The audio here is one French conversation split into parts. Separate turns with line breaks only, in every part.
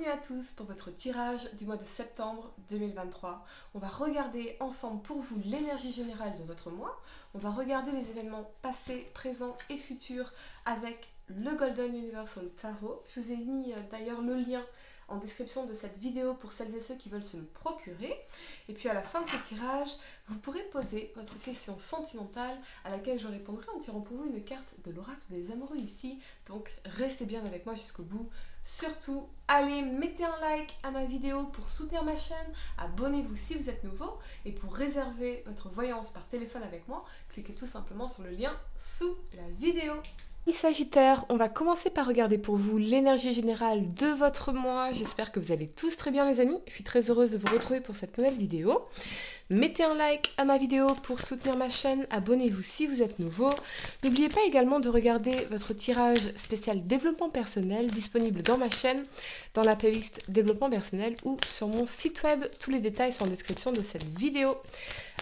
Bienvenue à tous pour votre tirage du mois de septembre 2023. On va regarder ensemble pour vous l'énergie générale de votre mois. On va regarder les événements passés, présents et futurs avec le Golden Universal Tarot. Je vous ai mis d'ailleurs le lien en description de cette vidéo pour celles et ceux qui veulent se le procurer. Et puis à la fin de ce tirage, vous pourrez poser votre question sentimentale à laquelle je répondrai en tirant pour vous une carte de l'oracle des amoureux ici. Donc restez bien avec moi jusqu'au bout. Surtout, allez, mettez un like à ma vidéo pour soutenir ma chaîne, abonnez-vous si vous êtes nouveau et pour réserver votre voyance par téléphone avec moi, cliquez tout simplement sur le lien sous la vidéo. Sagittaire, on va commencer par regarder pour vous l'énergie générale de votre mois. J'espère que vous allez tous très bien les amis. Je suis très heureuse de vous retrouver pour cette nouvelle vidéo. Mettez un like à ma vidéo pour soutenir ma chaîne, abonnez-vous si vous êtes nouveau. N'oubliez pas également de regarder votre tirage spécial développement personnel disponible dans ma chaîne, dans la playlist développement personnel ou sur mon site web. Tous les détails sont en description de cette vidéo.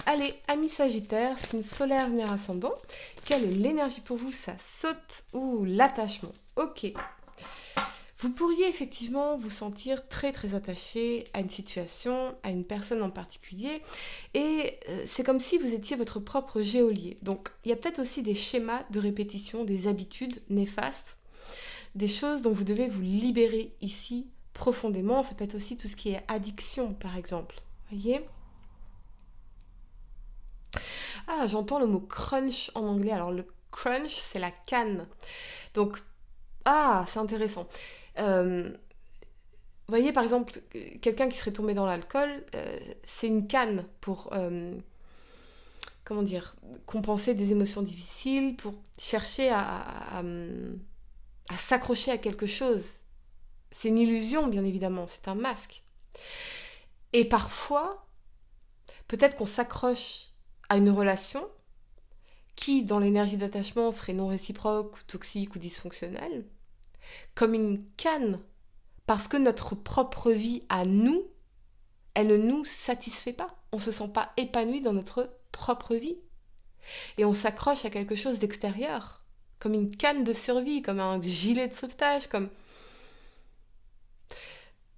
Allez, amis Sagittaire, signe solaire, lunaire, ascendant. Quelle est l'énergie pour vous? Ça saute. Ouh, l'attachement. Ok. Vous pourriez effectivement vous sentir très très attaché à une situation, à une personne en particulier, et c'est comme si vous étiez votre propre geôlier. Donc il y a peut-être aussi des schémas de répétition, des habitudes néfastes, des choses dont vous devez vous libérer ici profondément. Ça peut être aussi tout ce qui est addiction par exemple. Voyez ? Ah, j'entends le mot crunch en anglais. Alors le crunch, c'est la canne. Donc, ah, c'est intéressant. Vous voyez, par exemple, quelqu'un qui serait tombé dans l'alcool, c'est une canne pour, comment dire, compenser des émotions difficiles, pour chercher à s'accrocher à quelque chose. C'est une illusion, bien évidemment, c'est un masque. Et parfois, peut-être qu'on s'accroche à une relation qui, dans l'énergie d'attachement, serait non réciproque, ou toxique ou dysfonctionnelle, comme une canne, parce que notre propre vie à nous, elle ne nous satisfait pas. On ne se sent pas épanoui dans notre propre vie. Et on s'accroche à quelque chose d'extérieur, comme une canne de survie, comme un gilet de sauvetage, comme...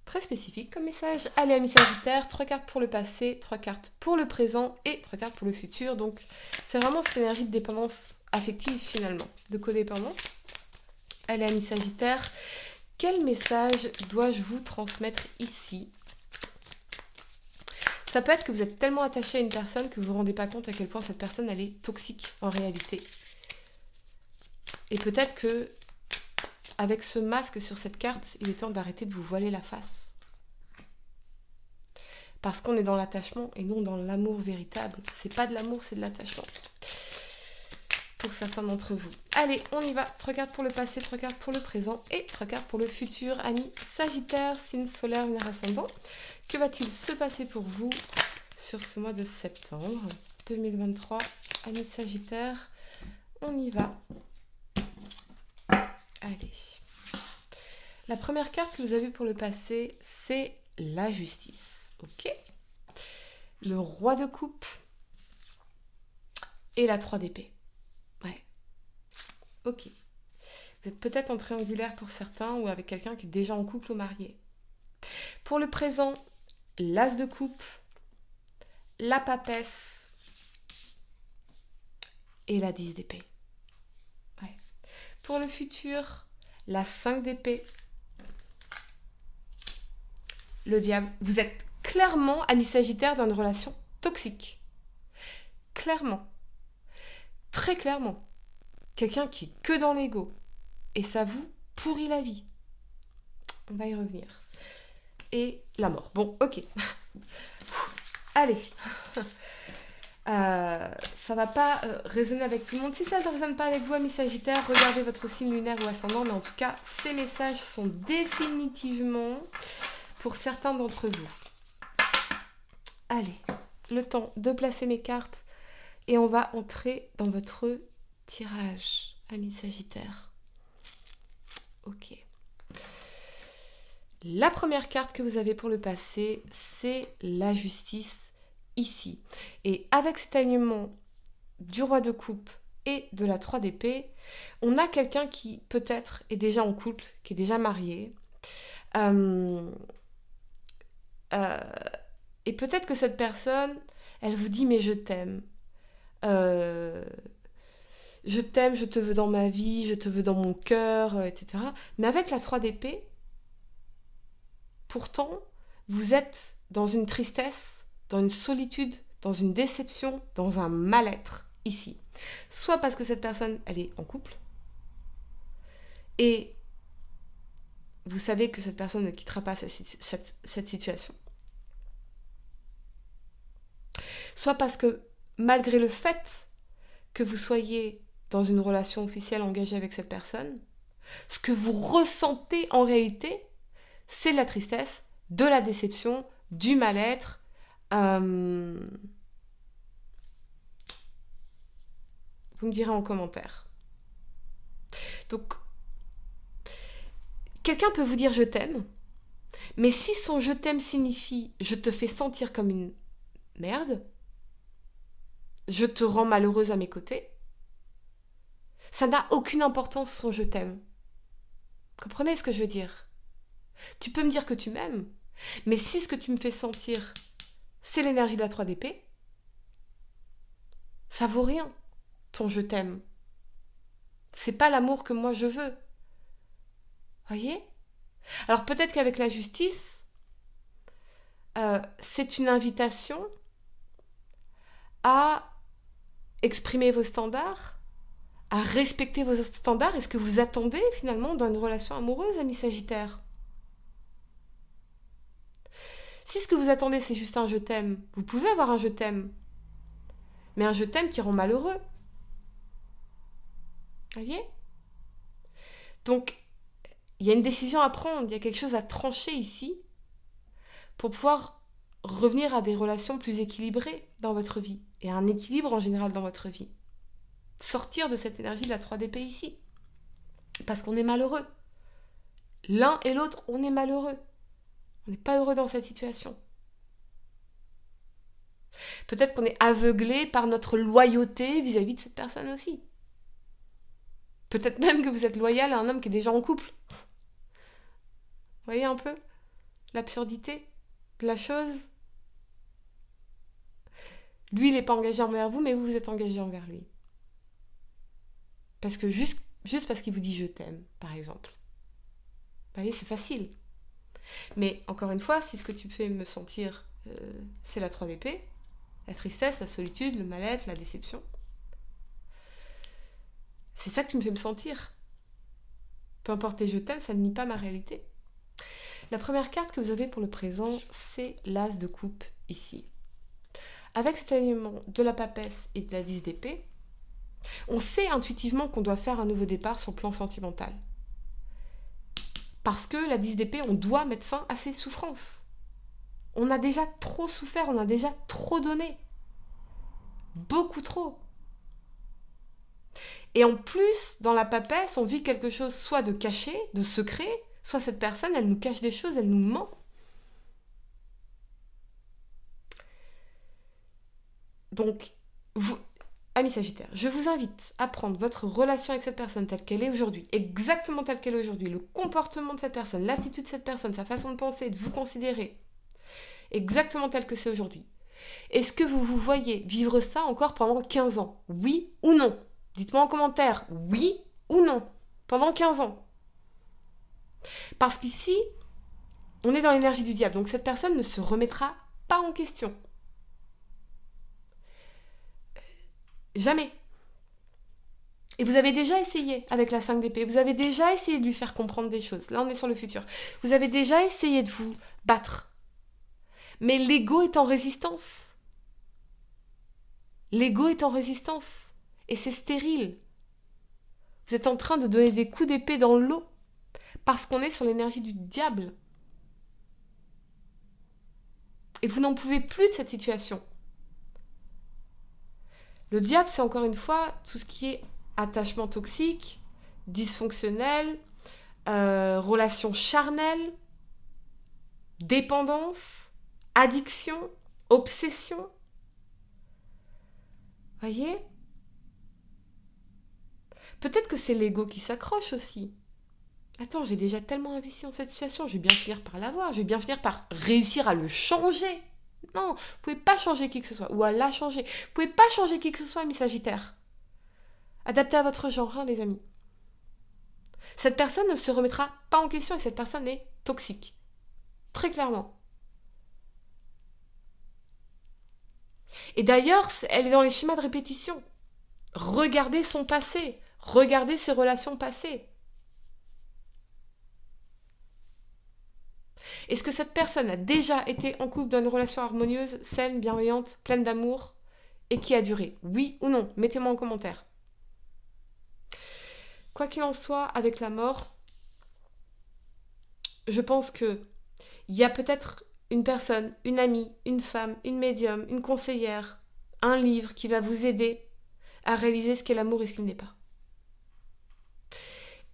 Très spécifique comme message. Allez, amis Sagittaire, 3 cartes pour le passé, 3 cartes pour le présent et 3 cartes pour le futur. Donc, c'est vraiment cette énergie de dépendance affective, finalement, de codépendance. Allez, amis Sagittaire, quel message dois-je vous transmettre ici? Ça peut être que vous êtes tellement attaché à une personne que vous ne vous rendez pas compte à quel point cette personne, elle est toxique en réalité. Et peut-être que, avec ce masque sur cette carte, il est temps d'arrêter de vous voiler la face. Parce qu'on est dans l'attachement et non dans l'amour véritable. C'est pas de l'amour, c'est de l'attachement. Pour certains d'entre vous. Allez, on y va. 3 cartes pour le passé, 3 cartes pour le présent et 3 cartes pour le futur. Amis Sagittaire, signe solaire, lunaire, ascendant. Que va-t-il se passer pour vous sur ce mois de septembre 2023? Amis Sagittaire, on y va. Allez. La première carte que vous avez pour le passé, c'est la justice. Ok. Le roi de coupe et la 3 d'épée. Ouais. Ok. Vous êtes peut-être en triangulaire pour certains ou avec quelqu'un qui est déjà en couple ou marié. Pour le présent, l'as de coupe, la papesse et la 10 d'épée. Ouais. Pour le futur, la 5 d'épée, le diable. Vous êtes clairement, amis Sagittaire, dans une relation toxique. Clairement. Très clairement. Quelqu'un qui est que dans l'ego. Et ça vous pourrit la vie. On va y revenir. Et la mort. Bon, ok. Allez. Ça va pas résonner avec tout le monde. Si ça ne résonne pas avec vous, amis Sagittaire, regardez votre signe lunaire ou ascendant. Mais en tout cas, ces messages sont définitivement pour certains d'entre vous. Allez, le temps de placer mes cartes et on va entrer dans votre tirage, amis Sagittaire. Ok. La première carte que vous avez pour le passé, c'est la justice ici. Et avec cet alignement du roi de coupe et de la 3 d'épée, on a quelqu'un qui peut-être est déjà en couple, qui est déjà marié, Euh, euh, et peut-être que cette personne, elle vous dit mais je t'aime. Euh, je t'aime, je te veux dans ma vie, je te veux dans mon cœur, etc. Mais avec la 3 d'épée, pourtant, vous êtes dans une tristesse, dans une solitude, dans une déception, dans un mal-être ici. Soit parce que cette personne, elle est en couple, et vous savez que cette personne ne quittera pas cette situation. Soit parce que malgré le fait que vous soyez dans une relation officielle engagée avec cette personne, ce que vous ressentez en réalité, c'est de la tristesse, de la déception, du mal-être. Vous me direz en commentaire. Donc, quelqu'un peut vous dire je t'aime, mais si son je t'aime signifie je te fais sentir comme une merde, je te rends malheureuse à mes côtés, ça n'a aucune importance son je t'aime. Comprenez ce que je veux dire? Tu peux me dire que tu m'aimes, mais si ce que tu me fais sentir, c'est l'énergie de la 3 d'épée, ça vaut rien, ton je t'aime. C'est pas l'amour que moi je veux. Voyez? Alors peut-être qu'avec la justice, c'est une invitation à exprimer vos standards, à respecter vos standards et ce que vous attendez finalement dans une relation amoureuse, ami Sagittaire. Si ce que vous attendez c'est juste un je t'aime, vous pouvez avoir un je t'aime, mais un je t'aime qui rend malheureux. Voyez? Donc, il y a une décision à prendre, il y a quelque chose à trancher ici pour pouvoir revenir à des relations plus équilibrées dans votre vie et à un équilibre en général dans votre vie. Sortir de cette énergie de la 3 d'épée ici. Parce qu'on est malheureux. L'un et l'autre, on est malheureux. On n'est pas heureux dans cette situation. Peut-être qu'on est aveuglé par notre loyauté vis-à-vis de cette personne aussi. Peut-être même que vous êtes loyal à un homme qui est déjà en couple. Vous voyez un peu l'absurdité de la chose? Lui, il n'est pas engagé envers vous, mais vous, vous êtes engagé envers lui. Parce que juste parce qu'il vous dit je t'aime, par exemple. Vous voyez, c'est facile. Mais encore une fois, si ce que tu fais me sentir, c'est la 3 d'épée, la tristesse, la solitude, le mal-être, la déception, c'est ça que tu me fais me sentir. Peu importe tes je t'aime, ça ne nie pas ma réalité. La première carte que vous avez pour le présent, c'est l'As de coupe ici. Avec cet alignement de la papesse et de la 10 d'épée, on sait intuitivement qu'on doit faire un nouveau départ sur le plan sentimental. Parce que la 10 d'épée, on doit mettre fin à ses souffrances. On a déjà trop souffert, on a déjà trop donné. Beaucoup trop. Et en plus, dans la papesse, on vit quelque chose soit de caché, de secret, soit cette personne, elle nous cache des choses, elle nous ment. Donc, vous, amis Sagittaire, je vous invite à prendre votre relation avec cette personne telle qu'elle est aujourd'hui, exactement telle qu'elle est aujourd'hui, le comportement de cette personne, l'attitude de cette personne, sa façon de penser, de vous considérer, exactement telle que c'est aujourd'hui. Est-ce que vous vous voyez vivre ça encore pendant 15 ans? Oui ou non? Dites-moi en commentaire, oui ou non? Pendant 15 ans. Parce qu'ici, on est dans l'énergie du diable, donc cette personne ne se remettra pas en question. Jamais. Et vous avez déjà essayé avec la 5 d'épée, vous avez déjà essayé de lui faire comprendre des choses. Là, on est sur le futur. Vous avez déjà essayé de vous battre. Mais l'ego est en résistance. L'ego est en résistance. Et c'est stérile. Vous êtes en train de donner des coups d'épée dans l'eau. Parce qu'on est sur l'énergie du diable. Et vous n'en pouvez plus de cette situation. Le diable, c'est encore une fois tout ce qui est attachement toxique, dysfonctionnel, relation charnelle, dépendance, addiction, obsession. Voyez? Peut-être que c'est l'ego qui s'accroche aussi. Attends, j'ai déjà tellement investi dans cette situation, je vais bien finir par l'avoir, je vais bien finir par réussir à le changer. Non, vous pouvez pas changer qui que ce soit, ou à la changer. Vous pouvez pas changer qui que ce soit, mes Sagittaires. Adaptez à votre genre, hein, les amis. Cette personne ne se remettra pas en question et cette personne est toxique. Très clairement. Et d'ailleurs, elle est dans les schémas de répétition. Regardez son passé. Regardez ses relations passées. Est-ce que cette personne a déjà été en couple dans une relation harmonieuse, saine, bienveillante, pleine d'amour et qui a duré? Oui ou non? Mettez-moi en commentaire. Quoi qu'il en soit, avec la mort, je pense que il y a peut-être une personne, une amie, une femme, une médium, une conseillère, un livre qui va vous aider à réaliser ce qu'est l'amour et ce qu'il n'est pas.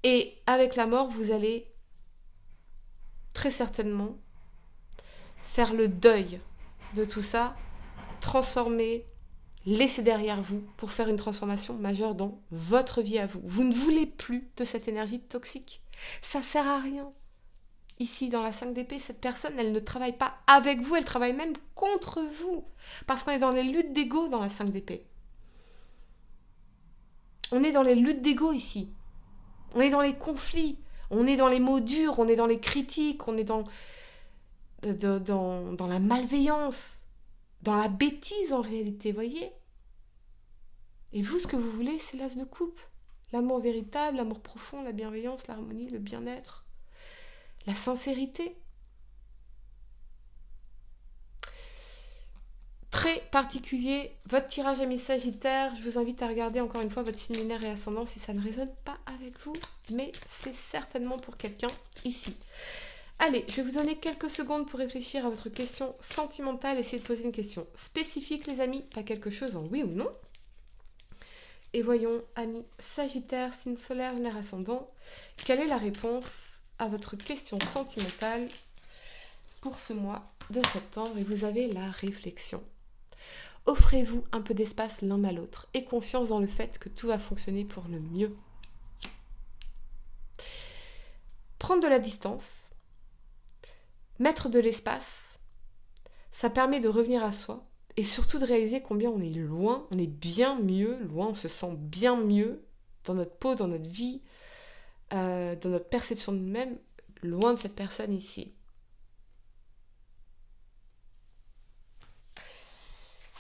Et avec la mort, vous allez très certainement faire le deuil de tout ça, transformer, laisser derrière vous pour faire une transformation majeure dans votre vie à vous. Vous ne voulez plus de cette énergie toxique. Ça sert à rien. Ici, dans la 5 d'épée, cette personne, elle ne travaille pas avec vous, elle travaille même contre vous. Parce qu'on est dans les luttes d'ego dans la 5 d'épée. On est dans les luttes d'ego ici. On est dans les conflits. On est dans les mots durs, on est dans les critiques, on est dans la malveillance, dans la bêtise en réalité, voyez. Et vous, ce que vous voulez, c'est l'as de coupe. L'amour véritable, l'amour profond, la bienveillance, l'harmonie, le bien-être, la sincérité. Très particulier, votre tirage ami Sagittaire. Je vous invite à regarder encore une fois votre signe lunaire et ascendant si ça ne résonne pas avec vous, mais c'est certainement pour quelqu'un ici. Allez, je vais vous donner quelques secondes pour réfléchir à votre question sentimentale. Essayez de poser une question spécifique, les amis, pas quelque chose en oui ou non. Et voyons, amis Sagittaire, signe solaire, lunaire, ascendant, quelle est la réponse à votre question sentimentale pour ce mois de septembre? Et vous avez la réflexion. Offrez-vous un peu d'espace l'un à l'autre et confiance dans le fait que tout va fonctionner pour le mieux. Prendre de la distance, mettre de l'espace, ça permet de revenir à soi et surtout de réaliser combien on est loin, on est bien mieux loin, on se sent bien mieux dans notre peau, dans notre vie, dans notre perception de nous-mêmes, loin de cette personne ici.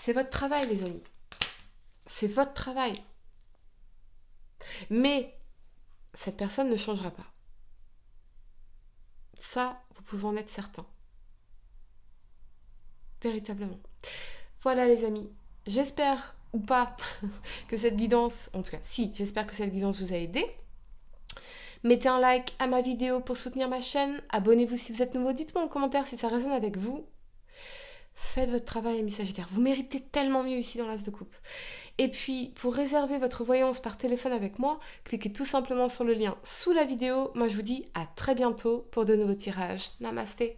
C'est votre travail, les amis. C'est votre travail. Mais cette personne ne changera pas. Ça, vous pouvez en être certain. Véritablement. Voilà, les amis. J'espère ou pas que cette guidance, en tout cas, si, j'espère que cette guidance vous a aidé. Mettez un like à ma vidéo pour soutenir ma chaîne. Abonnez-vous si vous êtes nouveau. Dites-moi en commentaire si ça résonne avec vous. Faites votre travail, amis Sagittaires. Vous méritez tellement mieux ici dans l'As de coupe. Et puis, pour réserver votre voyance par téléphone avec moi, cliquez tout simplement sur le lien sous la vidéo. Moi, je vous dis à très bientôt pour de nouveaux tirages. Namasté.